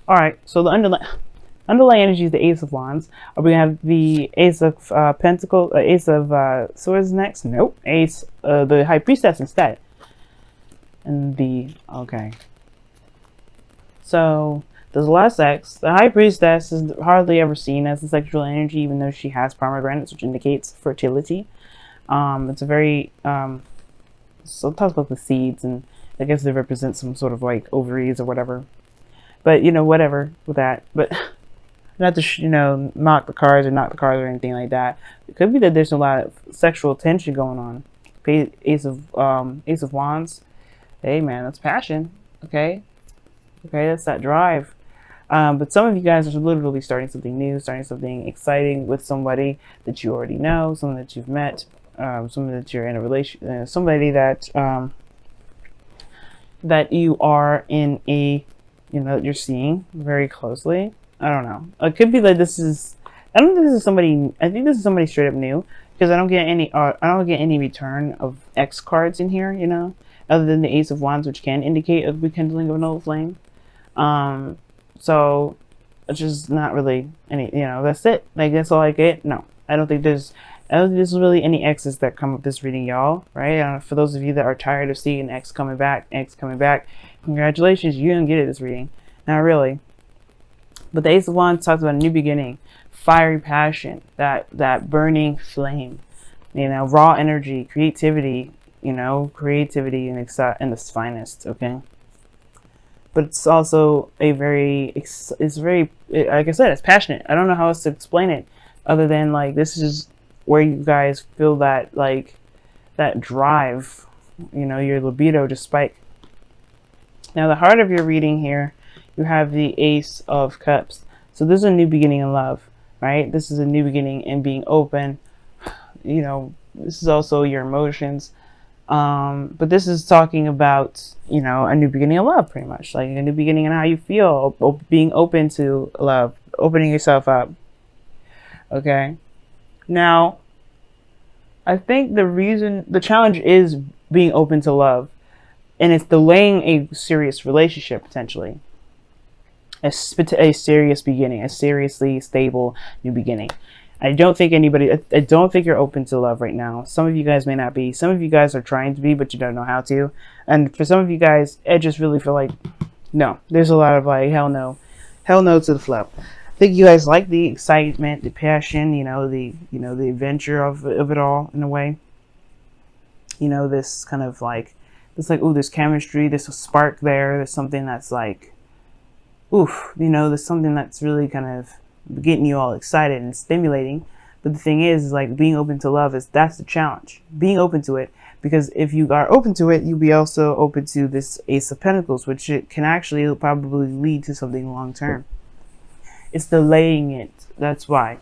All right, so the underlying energy is the Ace of Wands. Are we gonna have the Ace of Pentacles, Ace of Swords next? Nope. Ace, the High Priestess instead. And the okay. So there's less sex. The High Priestess is hardly ever seen as a sexual energy, even though she has pomegranates, which indicates fertility. It's a very so it talks about the seeds, and I guess they represent some sort of like ovaries or whatever. But you know, whatever with that. But not to knock the cards or anything like that. It could be that there's a lot of sexual tension going on. Ace of Wands. Hey man, that's passion. Okay, that's that drive. But some of you guys are literally starting something new, starting something exciting with somebody that you already know, someone that you've met, someone that you're in a relation, somebody that that you are in a, you're seeing very closely. I don't know. It could be that this is. I don't think this is somebody. I think this is somebody straight up new, because I don't get any. I don't get any return of X cards in here. Other than the Ace of Wands, which can indicate a rekindling of an old flame. So it's just not really any. That's it. Like, that's all I get. No, I don't think there's really any X's that come with this reading, y'all. Right? For those of you that are tired of seeing X coming back, congratulations, you didn't get it this reading. Not really. But the Ace of Wands talks about a new beginning, fiery passion, that burning flame, raw energy, creativity, creativity in its finest. Okay. But it's also a it's very, like I said, it's passionate. I don't know how else to explain it other than like this is where you guys feel that like that drive, your libido to spike. Now the heart of your reading here, you have the Ace of Cups. So this is a new beginning in love, right? This is a new beginning in being open. This is also your emotions. But this is talking about, a new beginning of love, pretty much. Like a new beginning in how you feel, being open to love, opening yourself up. Okay. Now, I think the challenge is being open to love. And it's delaying a serious relationship, potentially. A serious beginning, a seriously stable new beginning. I don't think you're open to love right now. Some of you guys may not be. Some of you guys are trying to be, but you don't know how to. And for some of you guys, I just really feel like, no. There's a lot of like, hell no. Hell no to the flow. I think you guys like the excitement, the passion, the adventure of it all in a way. This kind of like, oh, there's chemistry, there's a spark there, there's something that's like, oof, there's something that's really kind of getting you all excited and stimulating. But the thing is like being open to love that's the challenge, being open to it, because if you are open to it, you'll be also open to this Ace of Pentacles, which it can actually probably lead to something long term. It's delaying it. That's why.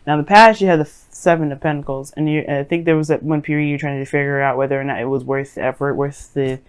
Now in the past you had the Seven of Pentacles, and I think there was that one period you're trying to figure out whether or not it was worth the effort, worth the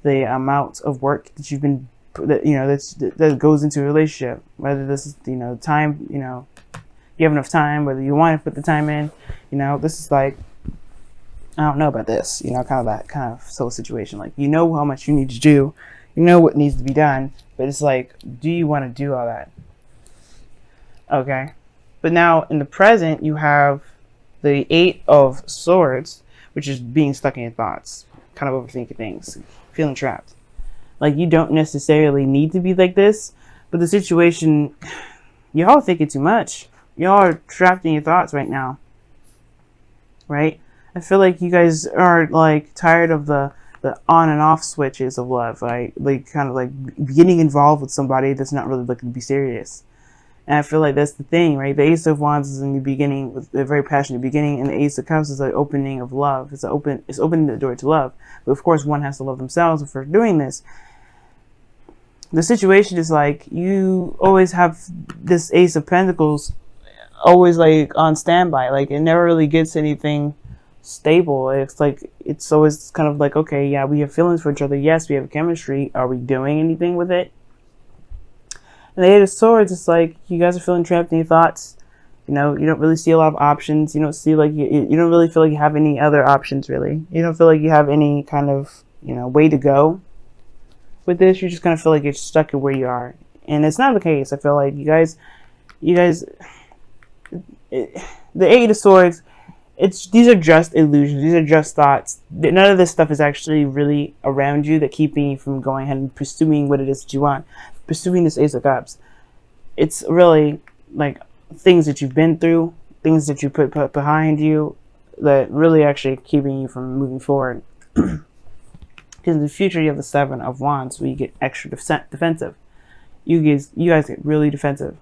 amount of work that you've been that goes into a relationship, whether this is time, you have enough time, whether you want to put the time in. This is like, I don't know about this, kind of that kind of soul situation. Like, how much you need to do, what needs to be done, but it's like, do you want to do all that? Okay. But now in the present you have the Eight of Swords, which is being stuck in your thoughts, kind of overthinking things, feeling trapped. Like, you don't necessarily need to be like this, but the situation, y'all are thinking too much. Y'all are trapped in your thoughts right now. Right? I feel like you guys are like tired of the on and off switches of love, right? Like kind of like getting involved with somebody that's not really looking to be serious. And I feel like that's the thing, right? The Ace of Wands is in the beginning, with a very passionate beginning, and the Ace of Cups is the opening of love. It's opening the door to love. But of course, one has to love themselves for doing this. The situation is like, you always have this Ace of Pentacles always like on standby. Like, it never really gets anything stable. It's like, it's always kind of like, okay, yeah, we have feelings for each other. Yes, we have chemistry. Are we doing anything with it? And the Eight of Swords, it's like, you guys are feeling trapped in your thoughts. You don't really see a lot of options. You don't see like, you don't really feel like you have any other options, really. You don't feel like you have any kind of, way to go with this. You just kind of feel like you're stuck in where you are. And it's not the case. I feel like you guys, the Eight of Swords, these are just illusions. These are just thoughts. None of this stuff is actually really around you that keeping you from going ahead and pursuing what it is that you want. Pursuing this Ace of Cups. It's really like things that you've been through, things that you put behind you that really actually keeping you from moving forward. Because in the future you have the Seven of Wands where you get extra defensive. You guys get really defensive.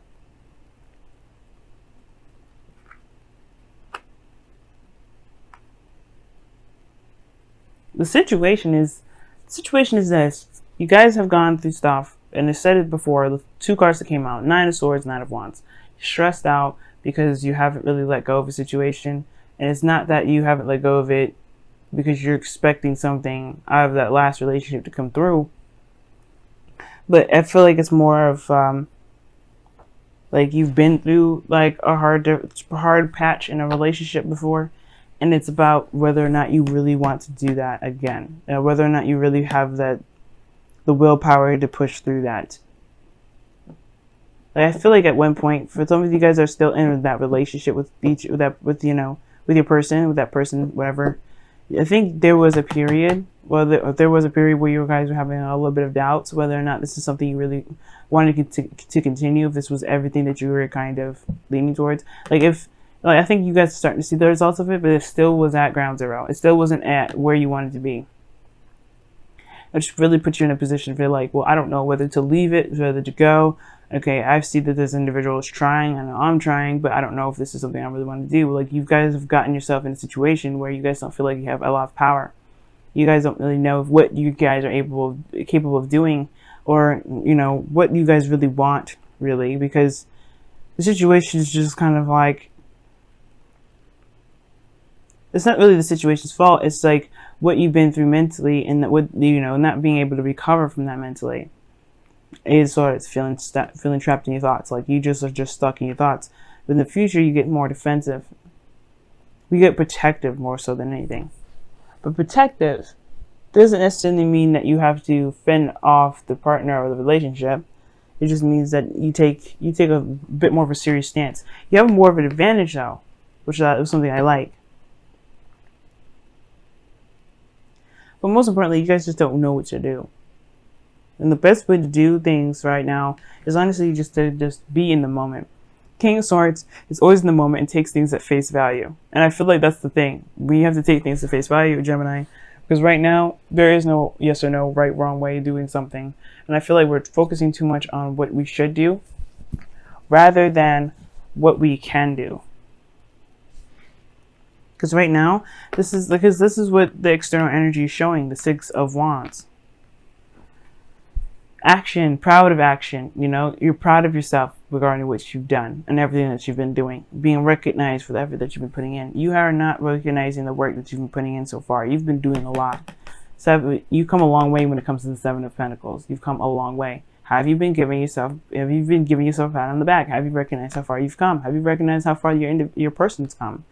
The situation is this. You guys have gone through stuff, and I said it before, the two cards that came out, Nine of Swords, Nine of Wands. You're stressed out because you haven't really let go of a situation, and it's not that you haven't let go of it because you're expecting something out of that last relationship to come through. But I feel like it's more of like you've been through like a hard patch in a relationship before, and it's about whether or not you really want to do that again, whether or not you really have the willpower to push through that. Like, I feel like at one point, for some of you guys are still in that relationship with your person, with that person, whatever. I think there was a period, there was a period where you guys were having a little bit of doubts whether or not this is something you really wanted to continue, if this was everything that you were kind of leaning towards. I think you guys are starting to see the results of it, but it still was at ground zero. It still wasn't at where you wanted to be. It just really put you in a position to feel like, well, I don't know whether to leave it, whether to go. Okay, I see that this individual is trying. I know I'm trying, but I don't know if this is something I really want to do. Like, you guys have gotten yourself in a situation where you guys don't feel like you have a lot of power. You guys don't really know what you guys are capable of doing, or, you know, what you guys really want, really, because the situation is just kind of like, it's not really the situation's fault. It's like what you've been through mentally, and that, what, you know, not being able to recover from that mentally. Is sort of feeling trapped in your thoughts. Like, you just are just stuck in your thoughts. But in the future, you get more defensive. We get protective more so than anything. But protective doesn't necessarily mean that you have to fend off the partner or the relationship. It just means that you take a bit more of a serious stance. You have more of an advantage though, which is something I like. But most importantly, you guys just don't know what to do. And the best way to do things right now is honestly just to be in the moment. King of Swords is always in the moment and takes things at face value. And I feel like that's the thing. We have to take things at face value, Gemini. Because right now, there is no yes or no, right, wrong way of doing something. And I feel like we're focusing too much on what we should do rather than what we can do. Because right now, this is what the external energy is showing, the Six of Wands. Action, proud of action, you know, you're proud of yourself regarding what you've done and everything that you've been doing, being recognized for the effort that you've been putting in. You are not recognizing the work that you've been putting in so far. You've been doing a lot. So you've come a long way when it comes to the Seven of Pentacles. You've come a long way. Have you been giving yourself a pat on the back? Have you recognized how far you've come? Have you recognized how far your person's come?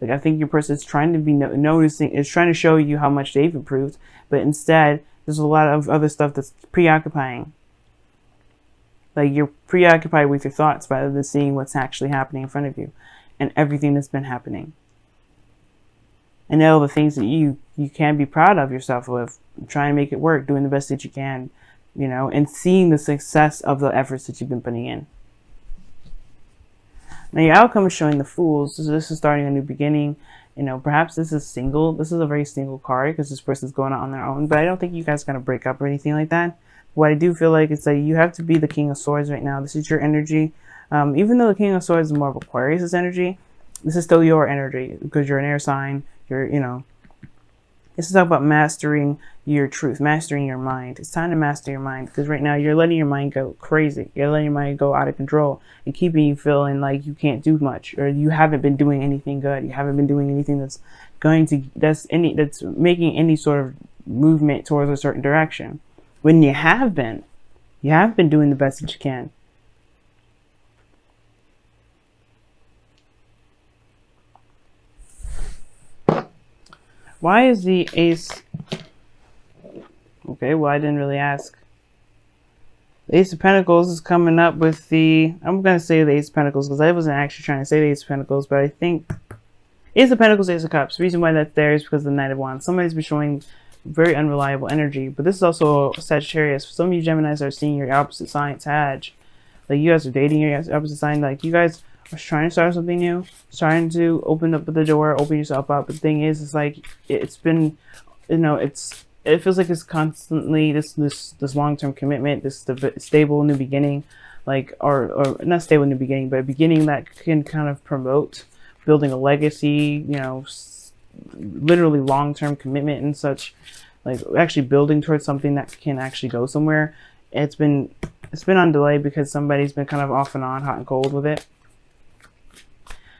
Like, I think your person is trying to be noticing, is trying to show you how much they've improved, but instead, there's a lot of other stuff that's preoccupying. Like, you're preoccupied with your thoughts rather than seeing what's actually happening in front of you and everything that's been happening. And all the things that you can be proud of yourself with, trying to make it work, doing the best that you can, you know, and seeing the success of the efforts that you've been putting in. Now, your outcome is showing the Fools. So this is starting a new beginning. You know, perhaps this is single. This is a very single card because this person's going out on their own. But I don't think you guys are going to break up or anything like that. What I do feel like is that you have to be the King of Swords right now. This is your energy. Even though the King of Swords is more of Aquarius' energy, this is still your energy because you're an air sign. You know, this is about mastering your truth, mastering your mind. It's time to master your mind because right now you're letting your mind go crazy. You're letting your mind go out of control and keeping you feeling like you can't do much or you haven't been doing anything good. You haven't been doing anything that's making any sort of movement towards a certain direction. When you have been doing the best that you can. Why is the Ace? Okay, well, I didn't really ask. The Ace of Pentacles is coming up with the, I'm going to say the Ace of Pentacles because I wasn't actually trying to say the Ace of Pentacles, but I think Ace of Pentacles, Ace of Cups. The reason why that's there is because of the Knight of Wands. Somebody's been showing very unreliable energy, but this is also Sagittarius. For some of you Geminis are seeing your opposite sign, Sag. Like you guys are dating your opposite sign. Like you guys are trying to start something new, trying to open up the door, open yourself up. But the thing is, it's like it's been, you know, it feels like it's constantly this long-term commitment, this stable new beginning, like or not stable new beginning, but a beginning that can kind of promote building a legacy, you know, literally long-term commitment and such, like actually building towards something that can actually go somewhere. It's been on delay because somebody's been kind of off and on, hot and cold with it.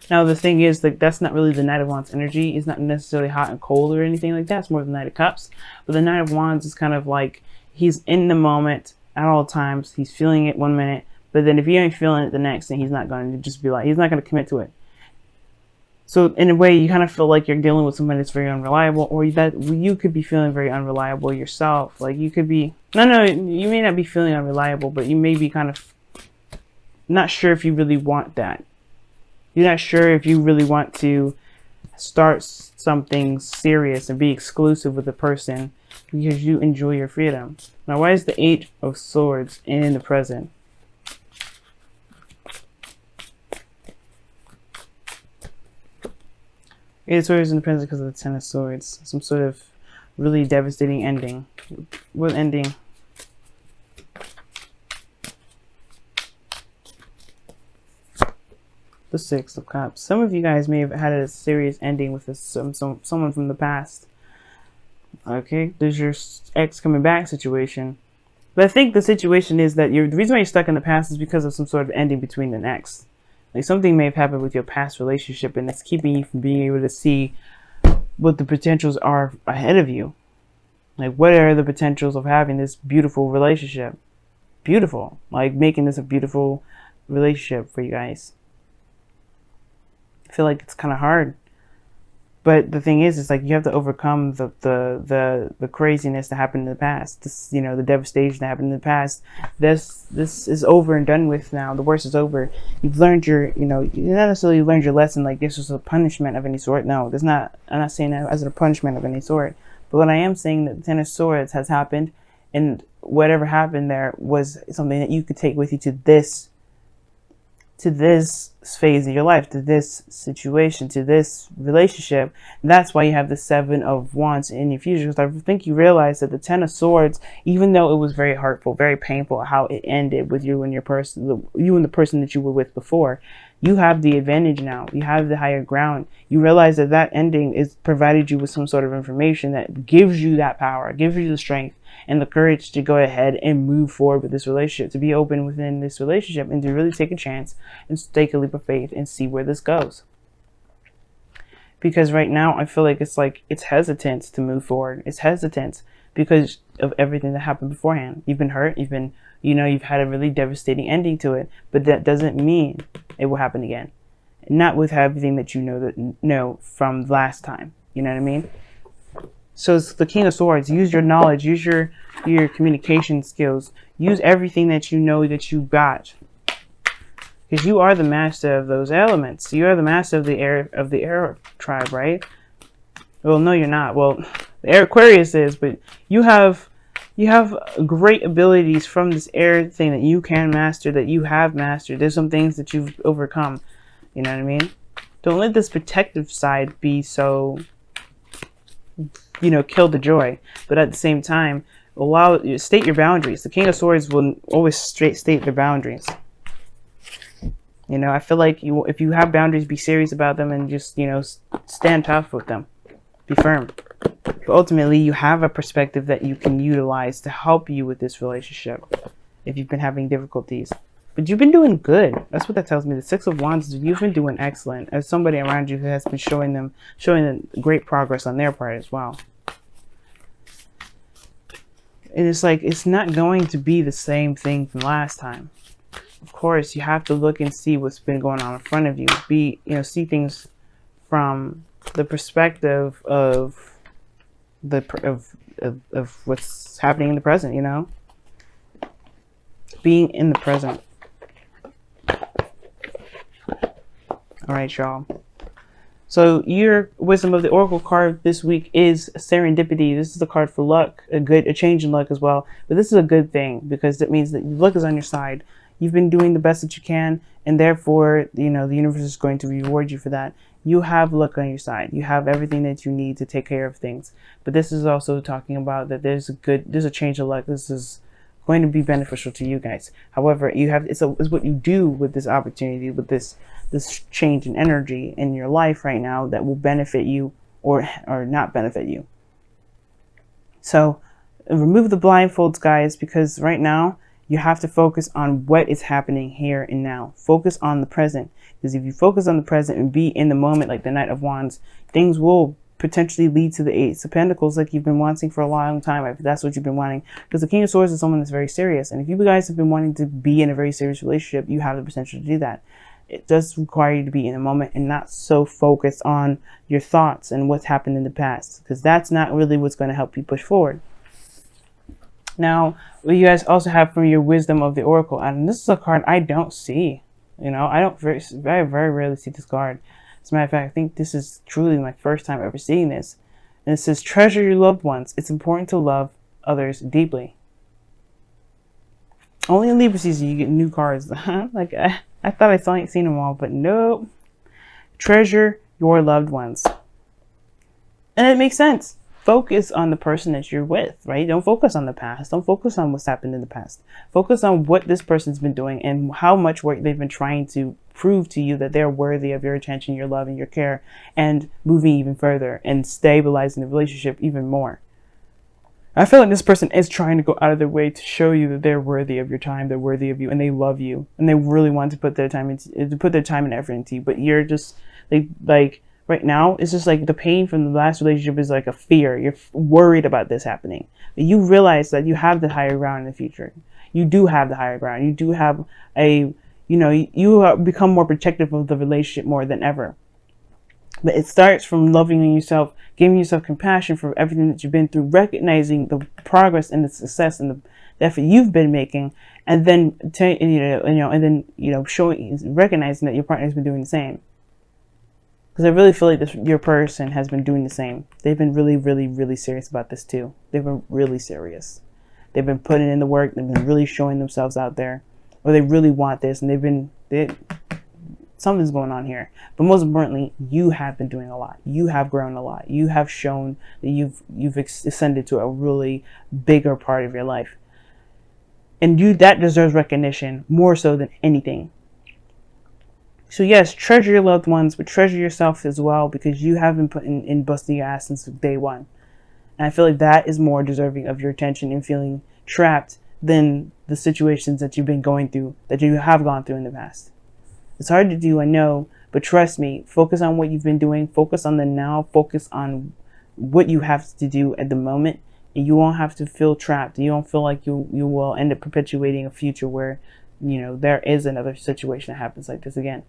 Now the thing is, like, that's not really the Knight of Wands energy. It's not necessarily hot and cold or anything like that. It's more the Knight of Cups. But the Knight of Wands is kind of like he's in the moment at all times. He's feeling it one minute, but then if he ain't feeling it the next, then he's not going to just be like, he's not going to commit to it. So in a way, you kind of feel like you're dealing with somebody that's very unreliable, or that you could be feeling very unreliable yourself. Like you could be, no, you may not be feeling unreliable, but you may be kind of not sure if you really want that. You're not sure if you really want to start something serious and be exclusive with a person because you enjoy your freedom. Now, why is the Eight of Swords in the present? Eight of Swords in the present because of the Ten of Swords. Some sort of really devastating ending. What ending? The Six of Cups. Some of you guys may have had a serious ending with someone from the past. Okay, there's your ex coming back situation. But I think the situation is that the reason why you're stuck in the past is because of some sort of ending between an ex. Like something may have happened with your past relationship and it's keeping you from being able to see what the potentials are ahead of you. Like what are the potentials of having this beautiful relationship? Beautiful. Like making this a beautiful relationship for you guys. I feel like it's kind of hard. But the thing is, it's like you have to overcome the craziness that happened in the past. This, you know, the devastation that happened in the past. This is over and done with now. The worst is over. You've learned your, you know, you not necessarily learned your lesson. Like this was a punishment of any sort. No, there's not. I'm not saying that as a punishment of any sort. But what I am saying that the Ten of Swords has happened, and whatever happened there was something that you could take with you to this phase of your life, to this situation, to this relationship. And that's why you have the Seven of Wands in your future, because I think you realize that the Ten of Swords, even though it was very hurtful, very painful how it ended with you and your person, you and the person that you were with before, you have the advantage now. You have the higher ground. You realize that that ending is provided you with some sort of information that gives you that power, gives you the strength and the courage to go ahead and move forward with this relationship, to be open within this relationship and to really take a chance and take a leap of faith and see where this goes. Because right now I feel like it's hesitant to move forward. It's hesitant because of everything that happened beforehand. You've been hurt, you've had a really devastating ending to it, but that doesn't mean it will happen again. Not with everything that you know from last time. You know what I mean? So it's the King of Swords. Use your knowledge, use your communication skills, use everything that you know that you got. Because you are the master of those elements. You are the master of the air tribe, right? Well, no, you're not. Well, the air Aquarius is, but you have great abilities from this air thing that you can master, that you have mastered. There's some things that you've overcome. You know what I mean? Don't let this protective side be so, kill the joy. But at the same time, state your boundaries. The King of Swords will always state their boundaries. I feel like if you have boundaries, be serious about them and just, stand tough with them. Be firm. But ultimately, you have a perspective that you can utilize to help you with this relationship if you've been having difficulties. But you've been doing good. That's what that tells me. The Six of Wands, you've been doing excellent. As somebody around you who has been showing them great progress on their part as well. And it's like, it's not going to be the same thing from last time. Of course, you have to look and see what's been going on in front of you. See things from the perspective of what's happening in the present, being in the present. All right, y'all. So your wisdom of the oracle card this week is serendipity. This is a card for luck, a change in luck as well. But this is a good thing because it means that luck is on your side. You've been doing the best that you can, and therefore, you know, the universe is going to reward you for that. You have luck on your side. You have everything that you need to take care of things. But this is also talking about that there's a change of luck. This is going to be beneficial to you guys. However, it's what you do with this opportunity, with this change in energy in your life right now that will benefit you or not benefit you. So remove the blindfolds, guys, because right now you have to focus on what is happening here and now. Focus on the present, because if you focus on the present and be in the moment, like the Knight of Wands, things will potentially lead to the Ace of Pentacles, like you've been wanting for a long time, if that's what you've been wanting. Because the King of Swords is someone that's very serious, and if you guys have been wanting to be in a very serious relationship, you have the potential to do that. It does require you to be in the moment and not so focused on your thoughts and what's happened in the past, because that's not really what's going to help you push forward. Now, what you guys also have from your wisdom of the oracle, and this is a card I don't see. You know, I don't very rarely see this card. As a matter of fact, I think this is truly my first time ever seeing this. And it says, treasure your loved ones. It's important to love others deeply. Only in Libra season you get new cards. Like, I thought I seen them all, but nope. Treasure your loved ones. And it makes sense. Focus on the person that you're with, right? Don't focus on the past. Don't focus on what's happened in the past. Focus on what this person's been doing and how much work they've been trying to prove to you that they're worthy of your attention, your love, and your care, and moving even further and stabilizing the relationship even more. I feel like this person is trying to go out of their way to show you that they're worthy of your time, they're worthy of you, and they love you, and they really want to put their time and effort into you. But you're just like right now, it's just like the pain from the last relationship is like a fear. You're worried about this happening. But you realize that you have the higher ground in the future. You do have the higher ground. You do have you become more protective of the relationship more than ever. But it starts from loving yourself, giving yourself compassion for everything that you've been through, recognizing the progress and the success and the effort you've been making, and then recognizing that your partner's been doing the same. Because I really feel like your person has been doing the same. They've been really, really, really serious about this too. They've been really serious. They've been putting in the work. They've been really showing themselves out there, or they really want this, and something's going on here. But most importantly, you have been doing a lot. You have grown a lot. You have shown that you've ascended to a really bigger part of your life, and that deserves recognition more so than anything. So yes, treasure your loved ones, but treasure yourself as well, because you have been putting in busting your ass since day one. And I feel like that is more deserving of your attention and feeling trapped than the situations that you've been going through, that you have gone through in the past. It's hard to do, I know, but trust me, focus on what you've been doing, focus on the now, focus on what you have to do at the moment, and you won't have to feel trapped. You don't feel like you will end up perpetuating a future where, there is another situation that happens like this again.